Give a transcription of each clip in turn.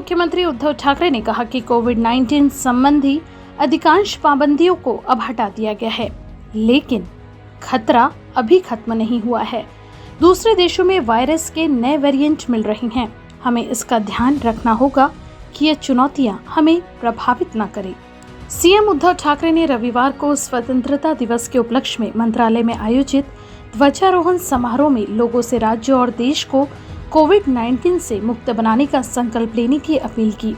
मुख्यमंत्री उद्धव ठाकरे ने कहा कि कोविड-19 संबंधी अधिकांश पाबंदियों को अब हटा दिया गया है, लेकिन खतरा अभी खत्म नहीं हुआ है। दूसरे देशों में वायरस के नए वेरिएंट मिल रहे हैं। हमें इसका ध्यान रखना होगा कि ये चुनौतियां हमें प्रभावित न करें। सीएम उद्धव ठाकरे ने रविवार को स्वतंत्रता दिवस के उपलक्ष्य में मंत्रालय में आयोजित ध्वजारोहण समारोह में लोगों से राज्य और देश को कोविड-19 से मुक्त बनाने का संकल्प लेने की अपील की।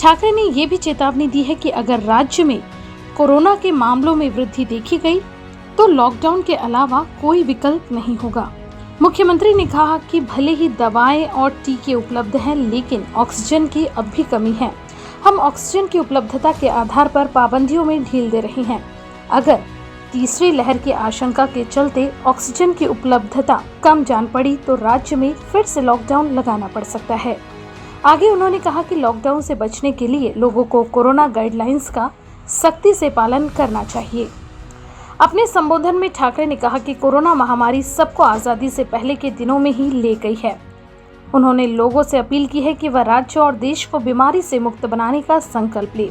ठाकरे ने ये भी चेतावनी दी है कि अगर राज्य में कोरोना के मामलों में वृद्धि देखी गई तो लॉकडाउन के अलावा कोई विकल्प नहीं होगा। मुख्यमंत्री ने कहा कि भले ही दवाएं और टीके उपलब्ध हैं, लेकिन ऑक्सीजन की अब भी कमी है। हम ऑक्सीजन की उपलब्धता के आधार पर पाबंदियों में ढील दे रहे हैं। अगर तीसरी लहर की आशंका के चलते ऑक्सीजन की उपलब्धता कम जान पड़ी तो राज्य में फिर से लॉकडाउन लगाना पड़ सकता है। आगे उन्होंने कहा कि लॉकडाउन से बचने के लिए लोगों को कोरोना गाइडलाइंस का सख्ती से पालन करना चाहिए। अपने संबोधन में ठाकरे ने कहा कि कोरोना महामारी सबको आजादी से पहले के दिनों में ही ले गई है। उन्होंने लोगों से अपील की है कि वह राज्य और देश को बीमारी से मुक्त बनाने का संकल्प ले।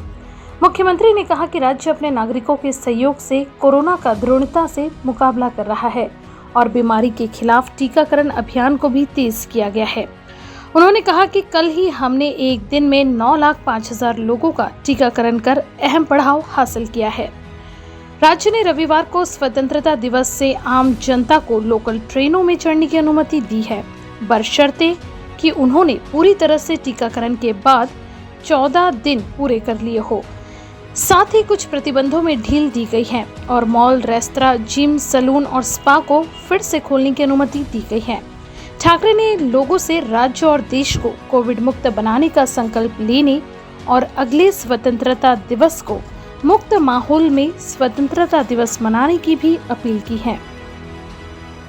मुख्यमंत्री ने कहा कि राज्य अपने नागरिकों के सहयोग से कोरोना का दृढ़ता से मुकाबला कर रहा है और बीमारी के खिलाफ टीकाकरण अभियान को भी तेज किया गया है। उन्होंने कहा कि कल ही हमने एक दिन में 9,05,000 लोगों का टीकाकरण कर अहम पड़ाव हासिल किया है। राज्य ने रविवार को स्वतंत्रता दिवस से आम जनता को लोकल ट्रेनों में चढ़ने की अनुमति दी है, बशर्ते कि उन्होंने पूरी तरह से टीकाकरण के बाद 14 दिन पूरे कर लिए हो। साथ ही कुछ प्रतिबंधों में ढील दी गई है और मॉल, रेस्तरां, जिम, सैलून और स्पा को फिर से खोलने की अनुमति दी गई है। ठाकरे ने लोगों से राज्य और देश को कोविड मुक्त बनाने का संकल्प लेने और अगले स्वतंत्रता दिवस को मुक्त माहौल में स्वतंत्रता दिवस मनाने की भी अपील की है।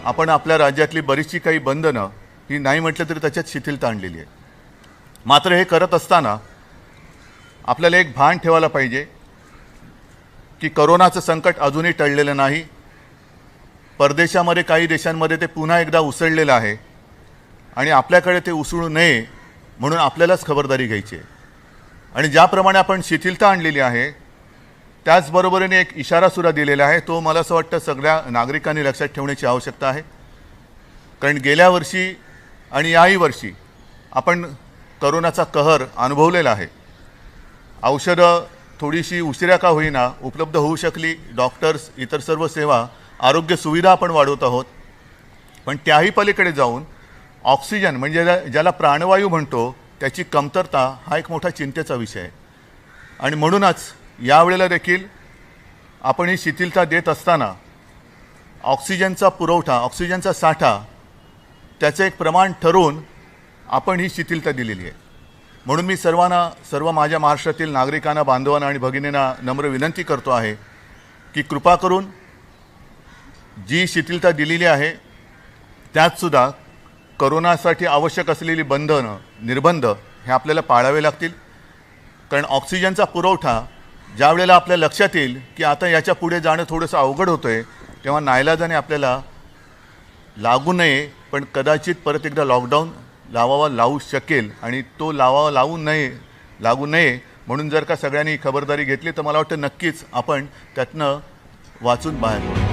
आपण आपल्या राज्यातली बरीचशी काही बंधनं ही नाही म्हटलं तरी त्याच्यात शिथिलता आणलेली आहे। मात्र हे करत असताना आपल्याला एक भान ठेवायला पाहिजे की कोरोनाचं संकट अजूनही टळलेलं नाही। परदेशामध्ये काही देशांमध्ये ते पुन्हा एकदा उसळलेलं आहे आणि आपल्याकडे ते उसळू नये म्हणून आपल्यालाच खबरदारी घ्यायची आहे। आणि ज्याप्रमाणे आपण शिथिलता आणलेली आहे त्याचबरोबरीने एक इशारा सुद्धा दिलेला आहे, तो मला असं वाटतं सगळ्या नागरिकांनी लक्षात ठेवण्याची आवश्यकता आहे। कारण गेल्या वर्षी आणि याही वर्षी आपण कोरोनाचा कहर अनुभवलेला आहे। औषधं थोडीशी उशिरा का होईना उपलब्ध होऊ शकली, डॉक्टर्स, इतर सर्व सेवा, आरोग्य सुविधा आपण वाढवत आहोत, पण त्याही पलीकडे जाऊन ऑक्सिजन म्हणजे ज्याला प्राणवायू म्हणतो त्याची कमतरता हा एक मोठा चिंतेचा विषय आहे। आणि म्हणूनच यावेळेला देखील आपण ही शिथिलता देत असताना ऑक्सिजनचा पुरवठा, ऑक्सिजनचा साठा त्याचं एक प्रमाण ठरवून आपण ही शिथिलता दिलेली आहे। म्हणून मी सर्व माझ्या महाराष्ट्रातील नागरिकांना, बांधवांना आणि भगिनींना नम्र विनंती करतो आहे की कृपा करून जी शिथिलता दिलेली आहे त्यात सुद्धा कोरोनासाठी आवश्यक असलेली बंधनं, निर्बंध हे आपल्याला पाळावे लागतील। कारण ऑक्सिजनचा पुरवठा ज्या वेळेला आपल्या लक्षात येईल की आता याच्या पुढे जाणं थोडंसं अवघड होतंय, तेव्हा नाईलाजाने आपल्याला लागू नये, पण कदाचित परत एकदा लॉकडाऊन लावू शकेल आणि तो लागू नये म्हणून जर का सगळ्यांनी खबरदारी घेतली तर मला वाटतं नक्कीच आपण त्यातनं वाचून बाहेर पडू।